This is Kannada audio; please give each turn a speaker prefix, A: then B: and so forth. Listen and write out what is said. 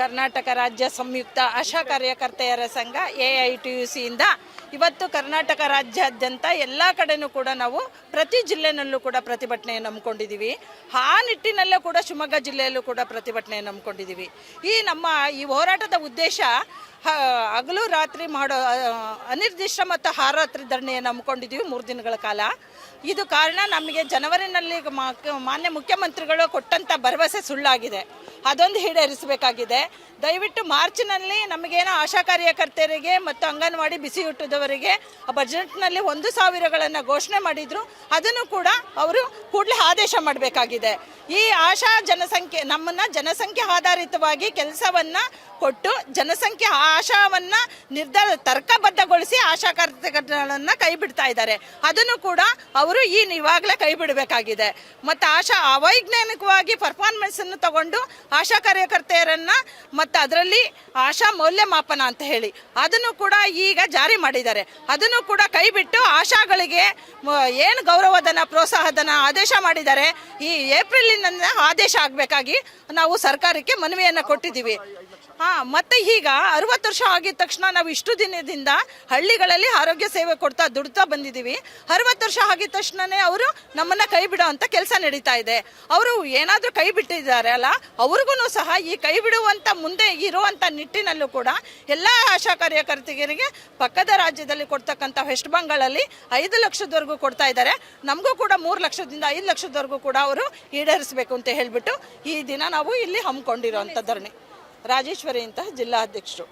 A: ಕರ್ನಾಟಕ ರಾಜ್ಯ ಸಂಯುಕ್ತ ಆಶಾ ಕಾರ್ಯಕರ್ತೆಯರ ಸಂಘ AITUCಯಿಂದ ಇವತ್ತು ಕರ್ನಾಟಕ ರಾಜ್ಯಾದ್ಯಂತ ಎಲ್ಲ ಕಡೆನೂ ಕೂಡ ನಾವು ಪ್ರತಿ ಜಿಲ್ಲೆನಲ್ಲೂ ಕೂಡ ಪ್ರತಿಭಟನೆಯನ್ನು ಹಮ್ಮಿಕೊಂಡಿದ್ದೀವಿ. ಆ ನಿಟ್ಟಿನಲ್ಲೂ ಕೂಡ ಶಿವಮೊಗ್ಗ ಜಿಲ್ಲೆಯಲ್ಲೂ ಕೂಡ ಪ್ರತಿಭಟನೆಯನ್ನು ಹಮ್ಮಿಕೊಂಡಿದ್ದೀವಿ. ಈ ಹೋರಾಟದ ಉದ್ದೇಶ ಹಗಲು ರಾತ್ರಿ ಮಾಡೋ ಅನಿರ್ದಿಷ್ಟ ಮತ್ತು ಹಾರಾತ್ರಿ ಧರಣಿಯನ್ನು ಹಮ್ಮಿಕೊಂಡಿದ್ದೀವಿ 3 ದಿನಗಳ ಕಾಲ. ಇದು ಕಾರಣ ನಮಗೆ ಜನವರಿನಲ್ಲಿ ಮಾನ್ಯ ಮುಖ್ಯಮಂತ್ರಿಗಳು ಕೊಟ್ಟಂಥ ಭರವಸೆ ಸುಳ್ಳಾಗಿದೆ. ಅದೊಂದು ಈಡೇರಿಸಬೇಕಾಗಿದೆ. ದಯವಿಟ್ಟು ಮಾರ್ಚ್ನಲ್ಲಿ ನಮಗೇನೋ ಆಶಾ ಕಾರ್ಯಕರ್ತೆಯರಿಗೆ ಮತ್ತು ಅಂಗನವಾಡಿ ಬಿಸಿಯೂಟದವರಿಗೆ ಬಜೆಟ್ನಲ್ಲಿ 1,000ಗಳನ್ನು ಘೋಷಣೆ ಮಾಡಿದ್ರು. ಅದನ್ನು ಕೂಡ ಅವರು ಕೂಡಲೇ ಆದೇಶ ಮಾಡಬೇಕಾಗಿದೆ. ಈ ಆಶಾ ಜನಸಂಖ್ಯೆ ನಮ್ಮನ್ನು ಜನಸಂಖ್ಯೆ ಆಧಾರಿತವಾಗಿ ಕೆಲಸವನ್ನು ಕೊಟ್ಟು ಜನಸಂಖ್ಯೆ ಆಶಾವನ್ನು ತರ್ಕಬದ್ಧಗೊಳಿಸಿ ಆಶಾ ಕಾರ್ಯಕರ್ತರನ್ನು ಕೈ ಬಿಡ್ತಾ ಇದ್ದಾರೆ. ಅದನ್ನು ಕೂಡ ಅವರು ಇವಾಗಲೇ ಕೈ ಬಿಡಬೇಕಾಗಿದೆ. ಮತ್ತು ಅವೈಜ್ಞಾನಿಕವಾಗಿ ಪರ್ಫಾರ್ಮೆನ್ಸನ್ನು ತಗೊಂಡು ಆಶಾ ಕಾರ್ಯಕರ್ತೆಯರನ್ನು ಮತ್ತು ಅದರಲ್ಲಿ ಆಶಾ ಮೌಲ್ಯಮಾಪನ ಅಂತ ಹೇಳಿ ಅದನ್ನು ಕೂಡ ಈಗ ಜಾರಿ ಮಾಡಿದ್ದಾರೆ. ಅದನ್ನು ಕೂಡ ಕೈ ಬಿಟ್ಟು ಆಶಾಗಳಿಗೆ ಏನು ಗೌರವಧನ ಪ್ರೋತ್ಸಾಹಧನ ಆದೇಶ ಮಾಡಿದ್ದಾರೆ, ಈ ಏಪ್ರಿಲಿನಿಂದ ಆದೇಶ ಆಗಬೇಕಾಗಿ ನಾವು ಸರ್ಕಾರಕ್ಕೆ ಮನವಿಯನ್ನು ಕೊಟ್ಟಿದ್ದೀವಿ. ಮತ್ತು ಈಗ 60 ವರ್ಷ ಆಗಿದ ತಕ್ಷಣ ನಾವು ಇಷ್ಟು ದಿನದಿಂದ ಹಳ್ಳಿಗಳಲ್ಲಿ ಆರೋಗ್ಯ ಸೇವೆ ದುಡ್ತಾ ಬಂದಿದ್ದೀವಿ. 60 ವರ್ಷ ಆಗಿದ ತಕ್ಷಣನೇ ಅವರು ನಮ್ಮನ್ನು ಕೈ ಬಿಡೋ ಅಂತ ಕೆಲಸ ನಡೀತಾ ಇದೆ. ಅವರು ಏನಾದರೂ ಕೈ ಬಿಟ್ಟಿದ್ದಾರೆ ಅಲ್ಲ, ಅವ್ರಿಗೂ ಸಹ ಈ ಕೈ ಬಿಡುವಂಥ ಮುಂದೆ ಇರುವಂಥ ನಿಟ್ಟಿನಲ್ಲೂ ಕೂಡ ಎಲ್ಲ ಆಶಾ ಕಾರ್ಯಕರ್ತರಿಗೆ ಪಕ್ಕದ ರಾಜ್ಯದಲ್ಲಿ ಕೊಡ್ತಕ್ಕಂಥ ವೆಸ್ಟ್ ಬೆಂಗಾಲಲ್ಲಿ 5 ಲಕ್ಷದವರೆಗೂ ಕೊಡ್ತಾ ಇದ್ದಾರೆ. ನಮಗೂ ಕೂಡ 3 ಲಕ್ಷದಿಂದ 5 ಲಕ್ಷದವರೆಗೂ ಕೂಡ ಅವರು ಈಡೇರಿಸಬೇಕು ಅಂತ ಹೇಳಿಬಿಟ್ಟು ಈ ದಿನ ನಾವು ಇಲ್ಲಿ ಹಮ್ಮಿಕೊಂಡಿರೋಂಥ ಧರಣಿ. ರಾಜೇಶ್ವರಿ ಅಂತ ಜಿಲ್ಲಾ ಅಧ್ಯಕ್ಷರು.